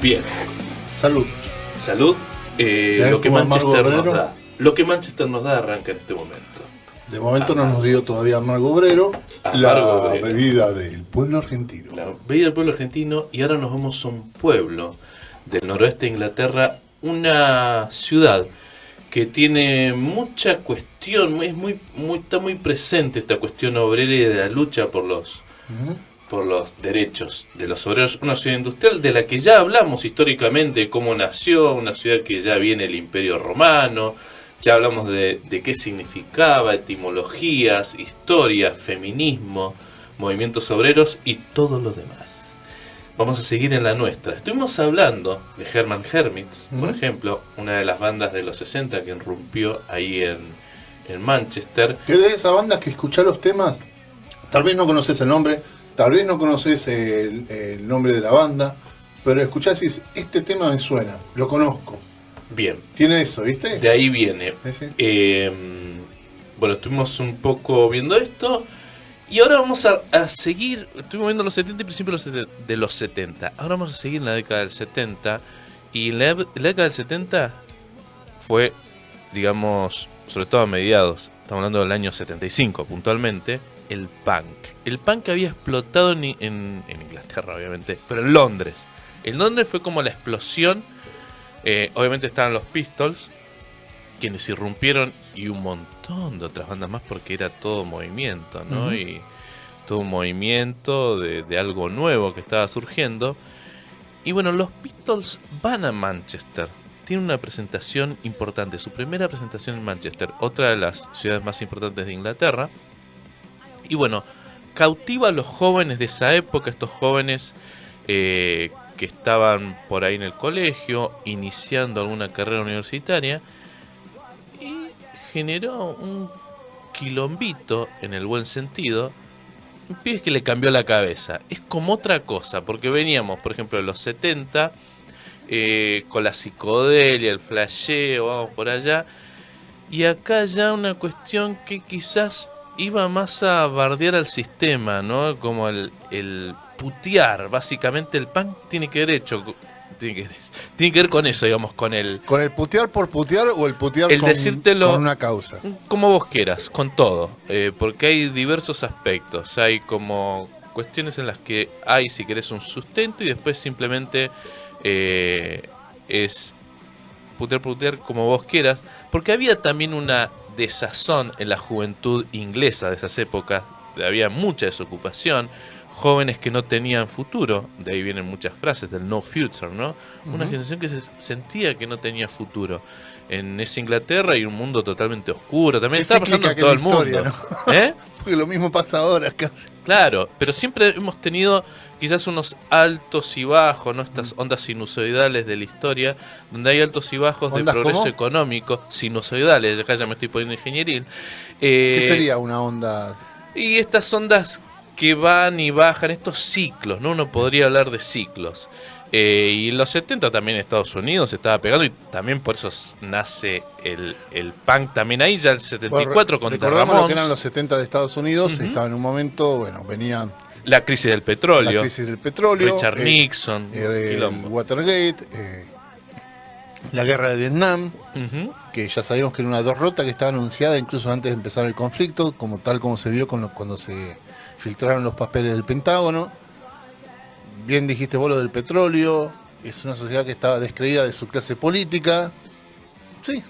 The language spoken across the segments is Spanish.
Bien. Salud. Salud. Lo que Manchester nos da. Lo que Manchester nos da arranca en este momento. De momento no nos dio todavía Amargo Obrero, la bebida del pueblo argentino. La bebida del pueblo argentino, y ahora nos vamos a un pueblo del noroeste de Inglaterra, una ciudad que tiene mucha cuestión, está muy presente esta cuestión obrera y de la lucha por los derechos de los obreros. Una ciudad industrial de la que ya hablamos históricamente, cómo nació, una ciudad que ya viene del Imperio Romano. Ya hablamos de qué significaba, etimologías, historia, feminismo, movimientos obreros y todo lo demás. Vamos a seguir en la nuestra. Estuvimos hablando de Hermann Hermits, por ejemplo, una de las bandas de los 60 que irrumpió ahí en Manchester. Que de esa banda que escuchá los temas, tal vez no conoces el nombre, tal vez no conoces el nombre de la banda, pero escuchás y dices, este tema me suena, lo conozco. Bien. Tiene eso, ¿viste? De ahí viene. Sí. Bueno, estuvimos un poco viendo esto. Y ahora vamos a seguir. Estuvimos viendo los 70 y principios de los 70. Ahora vamos a seguir en la década del 70. Y la década del 70 fue, digamos, sobre todo a mediados, estamos hablando del año 75 puntualmente, el punk. El punk había explotado en Inglaterra, obviamente, pero en Londres. En Londres fue como la explosión. Obviamente estaban los Pistols, quienes irrumpieron, y un montón de otras bandas más, porque era todo movimiento, ¿no? Y todo un movimiento de algo nuevo que estaba surgiendo. Y bueno, los Pistols van a Manchester. Tienen una presentación importante, su primera presentación en Manchester, otra de las ciudades más importantes de Inglaterra. Y bueno, cautiva a los jóvenes de esa época, estos jóvenes que estaban por ahí en el colegio, iniciando alguna carrera universitaria, y generó un quilombito, en el buen sentido, un pibe que le cambió la cabeza. Es como otra cosa, porque veníamos, por ejemplo, de los 70, con la psicodelia, el flasheo, vamos por allá, y acá ya una cuestión que quizás iba más a bardear al sistema, ¿no? Como el putear, básicamente el punk tiene que ver con eso, digamos, con el putear por putear o el putear con una causa. Como vos quieras, con todo, porque hay diversos aspectos, hay como cuestiones en las que hay, si querés, un sustento y después simplemente es putear como vos quieras, porque había también una desazón en la juventud inglesa de esas épocas, había mucha desocupación, jóvenes que no tenían futuro, de ahí vienen muchas frases del no future, ¿no? Una generación que se sentía que no tenía futuro. En esa Inglaterra hay un mundo totalmente oscuro, también está pasando en todo el mundo, ¿no? Porque lo mismo pasa ahora casi. Claro, pero siempre hemos tenido quizás unos altos y bajos, ¿no? Estas ondas sinusoidales de la historia, donde hay altos y bajos de progreso ¿cómo? Económico, sinusoidales, acá ya me estoy poniendo ingenieril. ¿Qué sería una onda? Y estas ondas que van y bajan, estos ciclos, ¿no? Uno podría hablar de ciclos. Y en los 70 también en Estados Unidos se estaba pegando, y también por eso nace el punk también ahí, ya el 74 con recordamos lo que eran los 70 de Estados Unidos, estaba en un momento, bueno, venían la crisis del petróleo, Richard Nixon, Watergate, la guerra de Vietnam, que ya sabíamos que era una derrota que estaba anunciada incluso antes de empezar el conflicto, como se vio cuando se filtraron los papeles del Pentágono. Bien dijiste vos lo del petróleo, es una sociedad que estaba descreída de su clase política. Sí,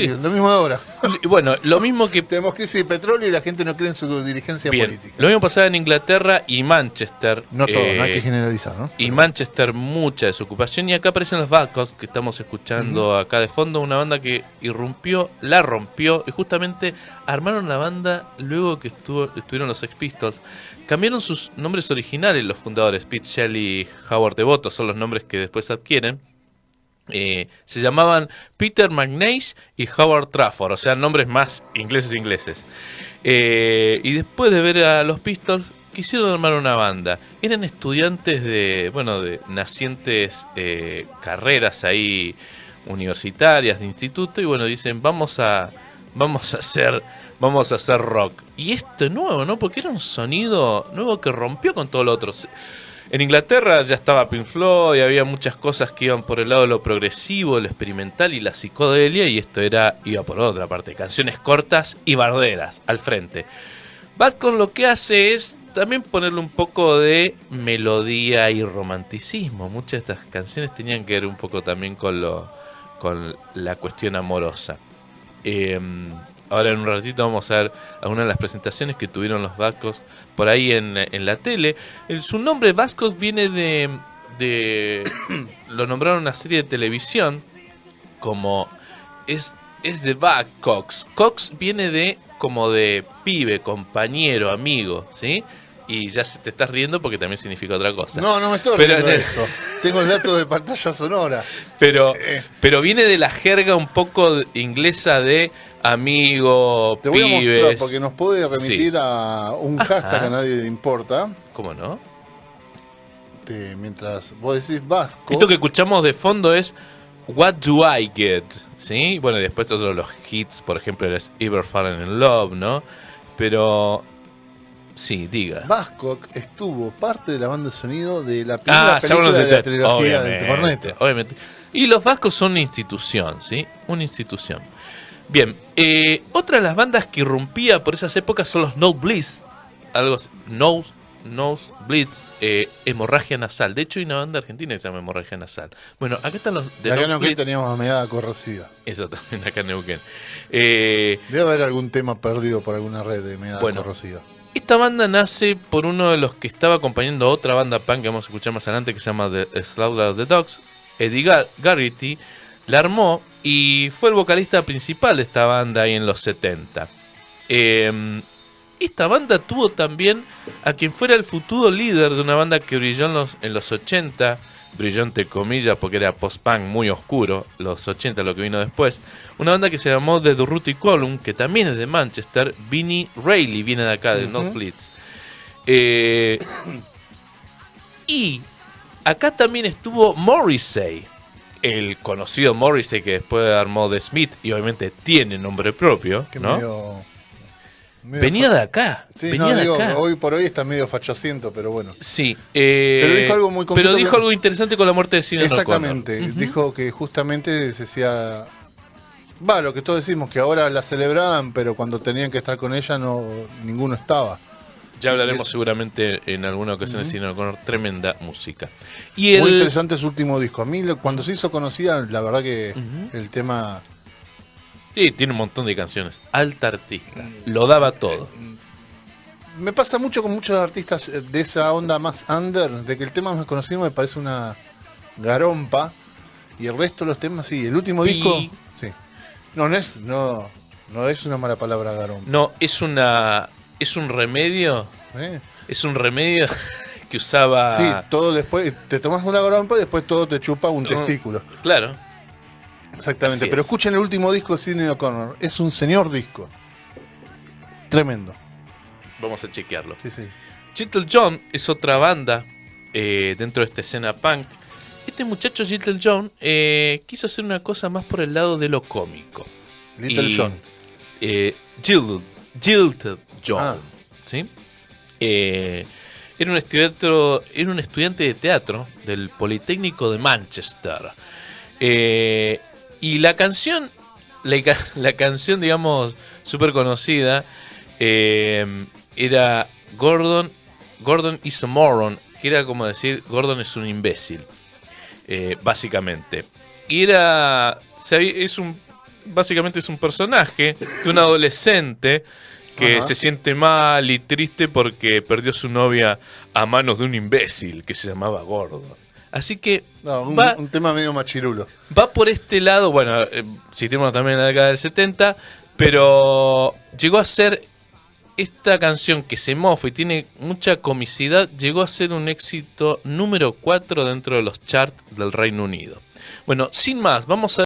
lo mismo de ahora. Bueno, lo mismo que... Tenemos crisis de petróleo y la gente no cree en su dirigencia política. Lo mismo pasaba en Inglaterra y Manchester. No todo, no hay que generalizar, ¿no? Y Manchester, mucha desocupación. Y acá aparecen los Buzzcocks, que estamos escuchando acá de fondo, una banda que la rompió, y justamente armaron la banda luego que estuvieron los Sex Pistols. Cambiaron sus nombres originales los fundadores, Pete Shelley y Howard Devoto, son los nombres que después adquieren. Se llamaban Peter McNeish y Howard Trafford, o sea, nombres más ingleses. Y después de ver a los Pistols, quisieron armar una banda. Eran estudiantes de nacientes carreras ahí universitarias, de instituto, y bueno, dicen, vamos a hacer rock. Y esto nuevo, ¿no? Porque era un sonido nuevo que rompió con todo lo otro. En Inglaterra ya estaba Pink Floyd, había muchas cosas que iban por el lado de lo progresivo, lo experimental y la psicodelia, y esto iba por otra parte, canciones cortas y barderas al frente. Bad con lo que hace es también ponerle un poco de melodía y romanticismo. Muchas de estas canciones tenían que ver un poco también con la cuestión amorosa. Eh, Ahora en un ratito vamos a ver algunas de las presentaciones que tuvieron los Vascos por ahí en la tele. Su nombre Vascos viene de lo nombraron en una serie de televisión como es de Buck Cox. Cox viene de como de pibe, compañero, amigo, ¿sí? Y ya se te estás riendo porque también significa otra cosa. No me estoy riendo de eso. Tengo el dato de pantalla sonora. Pero viene de la jerga un poco inglesa de amigo, te voy pibes. a mostrar porque nos puede remitir a un hashtag que a nadie le importa. ¿Cómo no? Mientras vos decís vasco. Esto que escuchamos de fondo es What Do I Get, ¿sí? Bueno, y después todos los hits, por ejemplo, es Ever Fallen in Love, ¿no? Pero sí, diga. Bascock estuvo parte de la banda de sonido de la primera película de la trilogía de Cornetto. Obviamente. Y los vascos son una institución, ¿sí? Una institución. Bien, otra de las bandas que irrumpía por esas épocas son los Nosebleeds. Algo así, Nosebleeds, hemorragia nasal. De hecho, hay una banda argentina que se llama Hemorragia Nasal. Bueno, acá están los de acá en Neuquén teníamos a Medada Corrosiva. Eso también, acá en Neuquén. Debe haber algún tema perdido por alguna red de Medada Corrosiva. Esta banda nace por uno de los que estaba acompañando a otra banda punk que vamos a escuchar más adelante, que se llama The Slaughter of the Dogs. Eddie Garrity la armó y fue el vocalista principal de esta banda ahí en los 70. Esta banda tuvo también a quien fuera el futuro líder de una banda que brilló en los 80, brilló entre comillas porque era post-punk muy oscuro, los 80 lo que vino después, una banda que se llamó The Durruti Column, que también es de Manchester. Vinnie Reilly viene de acá, de Nosebleeds. Y acá también estuvo Morrissey, el conocido Morrissey que después armó The Smith y obviamente tiene nombre propio, ¿no? Venía de acá. Sí, venía de acá. Hoy por hoy está medio fachociento, pero bueno. Sí. Pero dijo algo muy concreto. Pero dijo algo interesante con la muerte de Sinéad O'Connor. Exactamente. Dijo que justamente decía... lo que todos decimos, que ahora la celebraban, pero cuando tenían que estar con ella ninguno estaba. Ya hablaremos seguramente en alguna ocasión de Sinéad O'Connor. Tremenda música. Muy interesante su último disco. A mí cuando se hizo conocida, la verdad que el tema... Sí, tiene un montón de canciones. Alta artista. Lo daba todo. Me pasa mucho con muchos artistas de esa onda más under, de que el tema más conocido me parece una garompa y el resto de los temas sí. El último disco, sí. No es una mala palabra garompa. No, es un remedio. Es un remedio que usaba. Sí, todo después te tomas una garompa y después todo te chupa un testículo. Claro. Exactamente, pero escuchen el último disco de Sinéad O'Connor. Es un señor disco. Tremendo. Vamos a chequearlo. Sí. Little John es otra banda dentro de esta escena punk. Este muchacho Little John quiso hacer una cosa más por el lado de lo cómico. Little John. Jilted John. ¿Sí? Era un estudiante de teatro del Politécnico de Manchester. Y la canción, digamos, súper conocida, era Gordon is a moron, que era como decir, Gordon es un imbécil, básicamente. Y básicamente es un personaje de un adolescente que se siente mal y triste porque perdió su novia a manos de un imbécil que se llamaba Gordon. Así que un tema medio machirulo. Va por este lado, bueno, situémonos también en la década del 70, pero llegó a ser esta canción que se mofa y tiene mucha comicidad, llegó a ser un éxito número 4 dentro de los charts del Reino Unido. Bueno, sin más, vamos a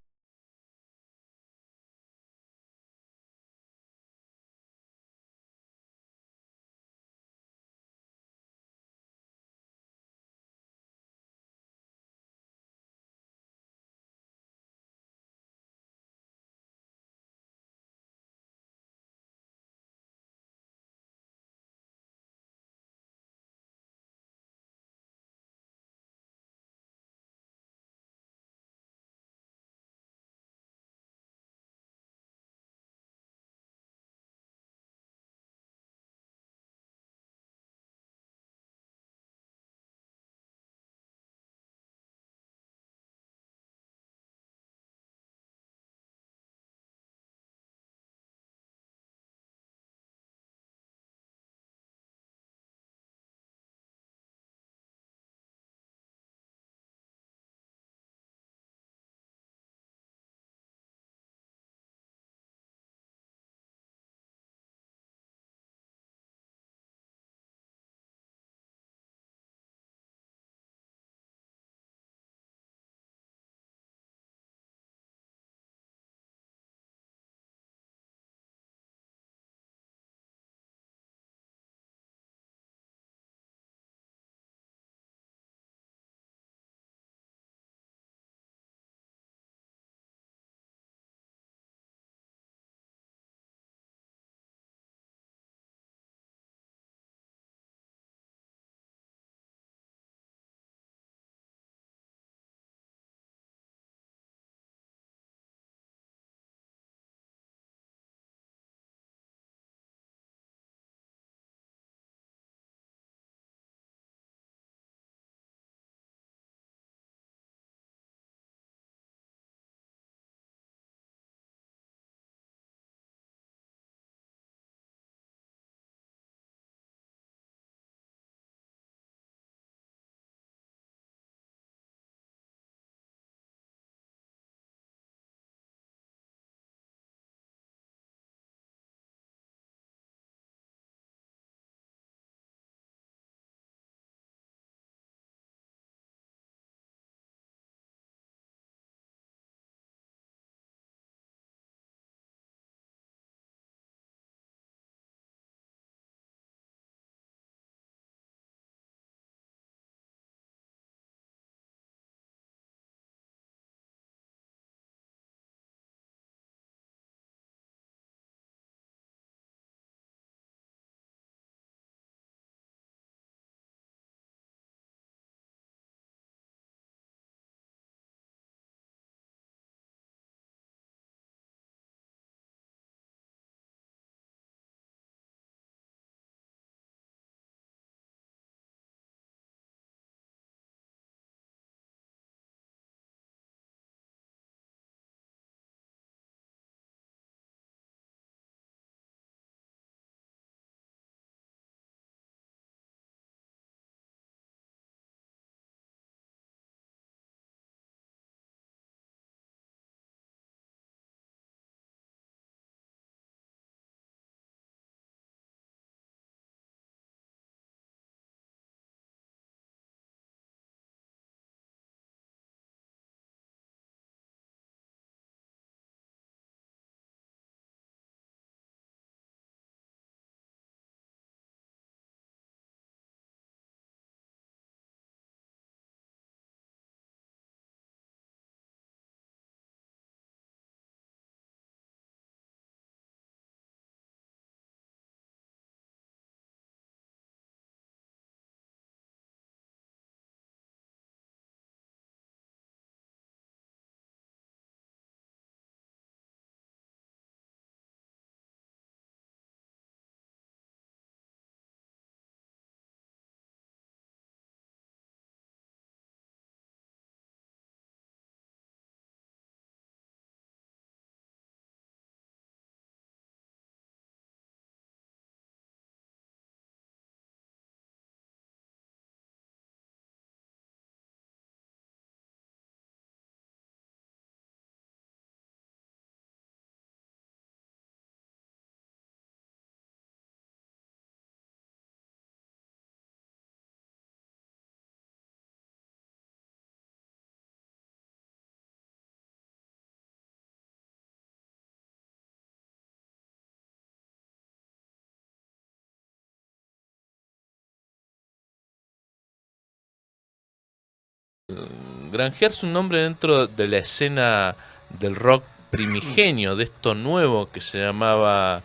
granjearse un nombre dentro de la escena del rock primigenio, de esto nuevo que se llamaba,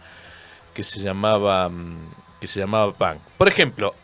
que se llamaba punk. Por ejemplo,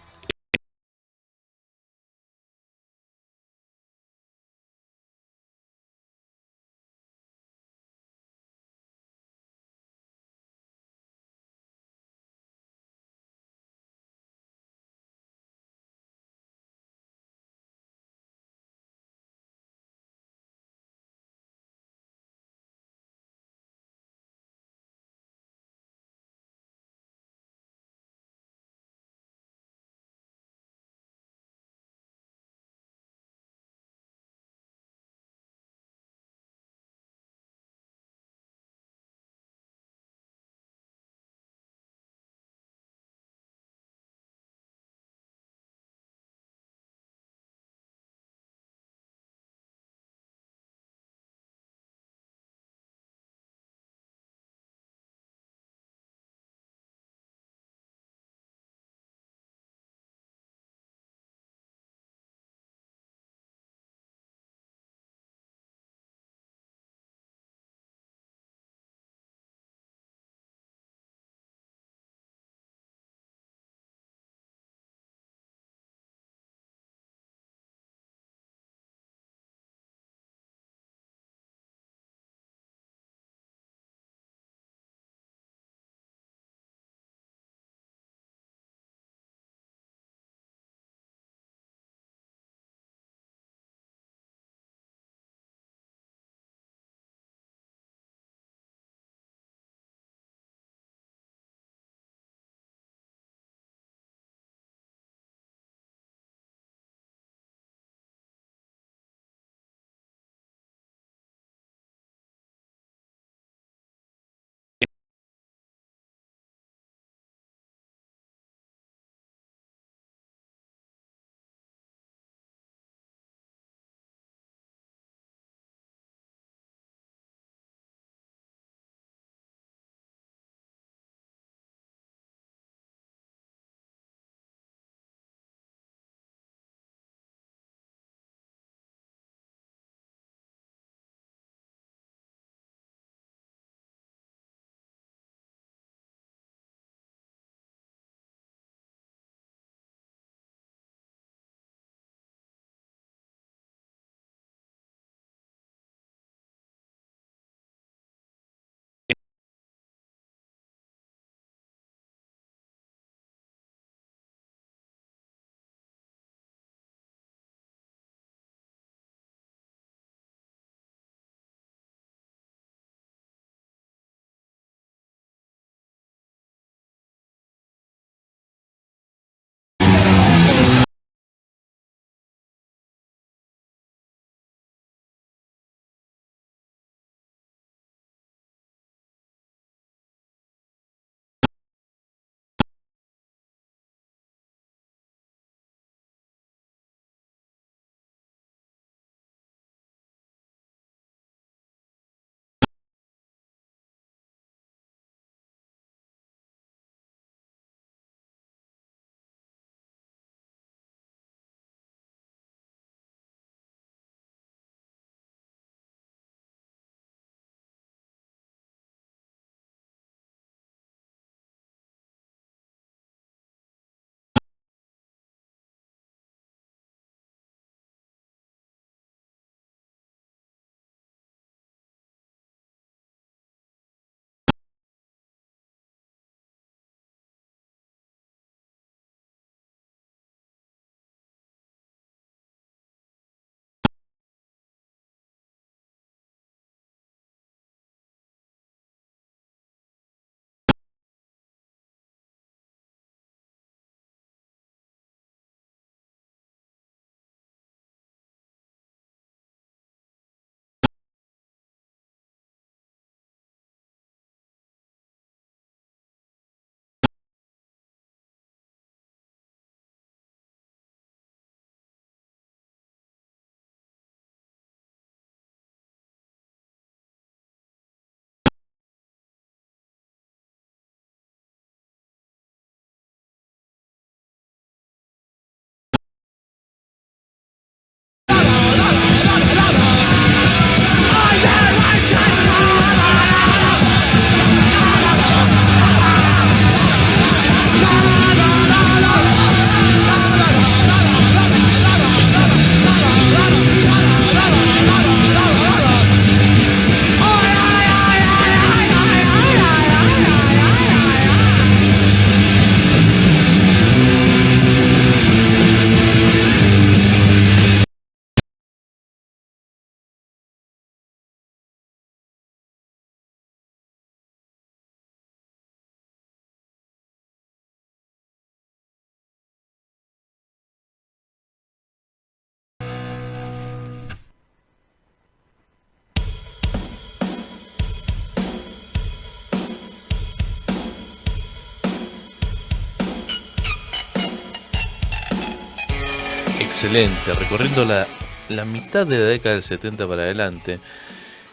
excelente, recorriendo la mitad de la década del 70 para adelante.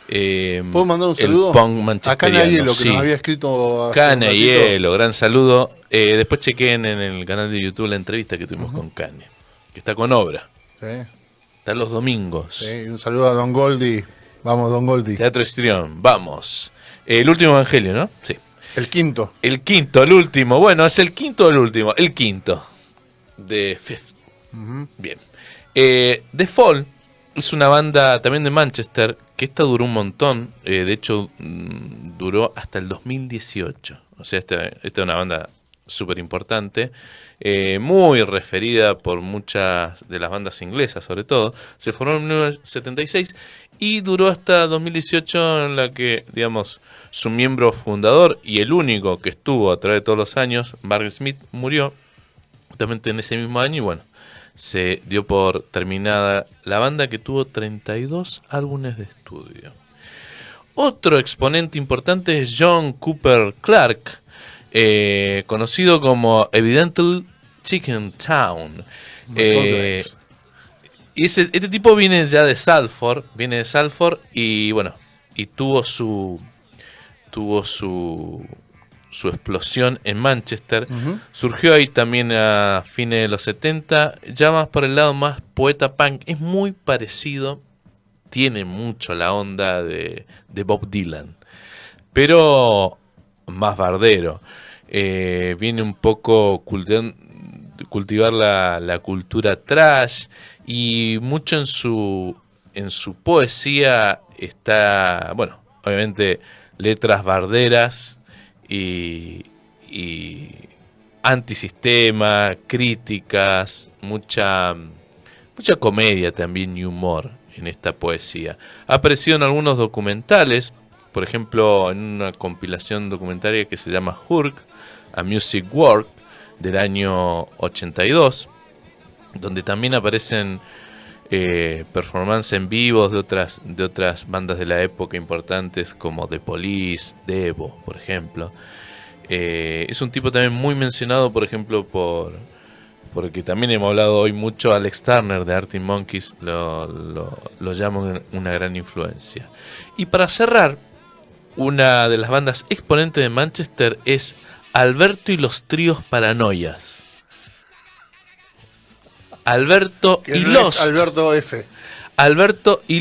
¿Puedo mandar un saludo? El punk manchesteriano. A Cana Hielo, que sí. nos había escrito hace Cana un ratito. Hielo, gran saludo. Después chequeen en el canal de YouTube la entrevista que tuvimos con Cane, que está con obra. Sí, Está los domingos. sí, un saludo a Don Goldi. Vamos, Don Goldi. Teatro Histrión, vamos. El último evangelio, ¿no? Sí. El quinto. El quinto, el último. Bueno, es el quinto o el último. El quinto. De Fifth. Bien. The Fall es una banda también de Manchester, que esta duró un montón. De hecho, duró hasta el 2018. O sea, esta es una banda súper importante. Muy referida por muchas de las bandas inglesas, sobre todo. Se formó en 1976 y duró hasta 2018, en la que, digamos, su miembro fundador y el único que estuvo a través de todos los años, Barry Smith, murió justamente en ese mismo año y bueno, se dio por terminada la banda, que tuvo 32 álbumes de estudio. Otro exponente importante es John Cooper Clarke, conocido como Evidently Chicken Town. Y este tipo viene ya de Salford, y bueno, y tuvo su explosión en Manchester. Surgió ahí también a fines de los 70, ya más por el lado más poeta punk. Es muy parecido, tiene mucho la onda de Bob Dylan, pero más bardero. Viene un poco cultivar la cultura trash, y mucho en su poesía está, bueno, obviamente letras barderas y antisistema, críticas, mucha comedia también y humor en esta poesía. Ha aparecido en algunos documentales, por ejemplo en una compilación documentaria que se llama Hurk, A Music Work, del año 82, donde también aparecen performances en vivos de otras bandas de la época importantes como The Police, Devo, por ejemplo. Es un tipo también muy mencionado, por ejemplo, porque también hemos hablado hoy mucho. Alex Turner de Arctic Monkeys lo llama una gran influencia. Y para cerrar, una de las bandas exponentes de Manchester es Alberto y los Tríos Paranoias. Alberto y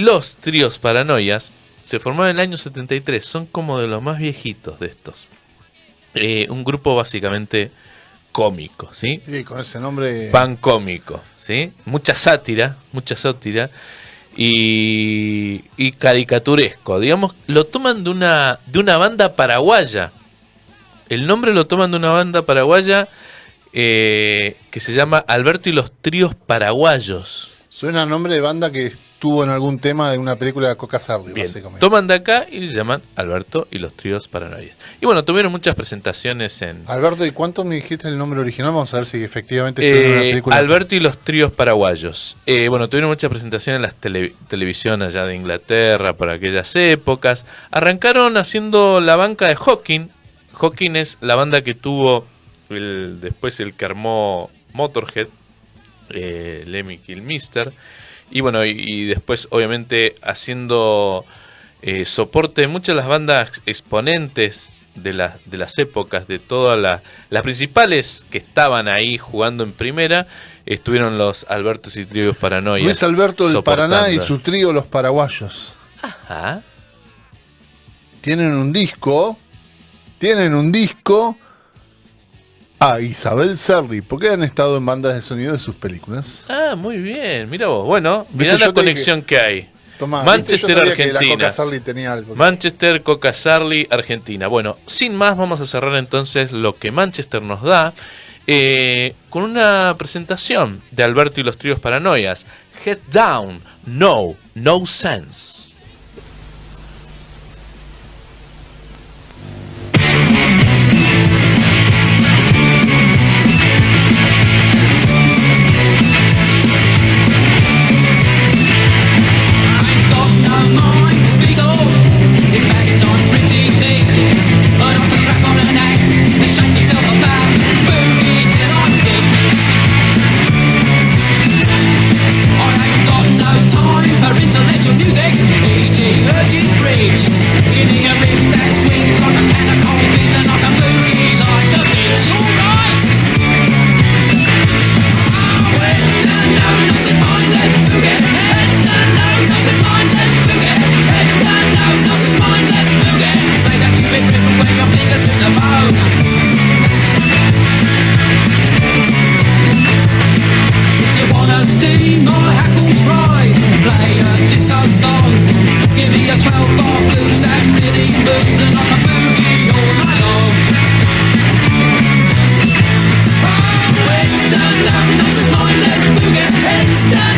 los Tríos Paranoias se formaron en el año 73. Son como de los más viejitos de estos. Un grupo básicamente cómico, ¿sí? Sí, con ese nombre. Pan cómico, ¿sí? Mucha sátira y caricaturesco. Digamos, lo toman de una banda paraguaya. El nombre lo toman de una banda paraguaya que se llama Alberto y los Tríos Paraguayos. Suena a nombre de banda que estuvo en algún tema de una película de Coca Sarli, Bien, básicamente. toman de acá y se llaman Alberto y los Tríos Paranoias. Y bueno, tuvieron muchas presentaciones en... Alberto, ¿y cuánto me dijiste el nombre original? Vamos a ver si efectivamente estuvo en una película. Alberto y los Tríos Paraguayos. Bueno, tuvieron muchas presentaciones en las televisión allá de Inglaterra por aquellas épocas. Arrancaron haciendo la banca de Hawking. Hawking es la banda que tuvo después el que armó Motorhead, Lemmy Kilmister, y bueno, y después obviamente haciendo soporte de muchas de las bandas exponentes de las épocas, de todas las principales que estaban ahí jugando en primera. Estuvieron los Albertos y Tríos Paranoias. Luis Alberto del soportando. Paraná y su trío Los Paraguayos. Ajá. Tienen un disco. Isabel Serri, porque han estado en bandas de sonido de sus películas. Ah, muy bien, mira vos. Bueno, mirá ¿Viste? la conexión que hay. Tomá, Manchester, ¿viste? Yo sabía que la Argentina. Coca Sarli tenía algo. Manchester, Coca Sarli, Argentina. Bueno, sin más, vamos a cerrar entonces lo que Manchester nos da con una presentación de Alberto y los Tríos Paranoias. Head Down, No Sense. Let's start.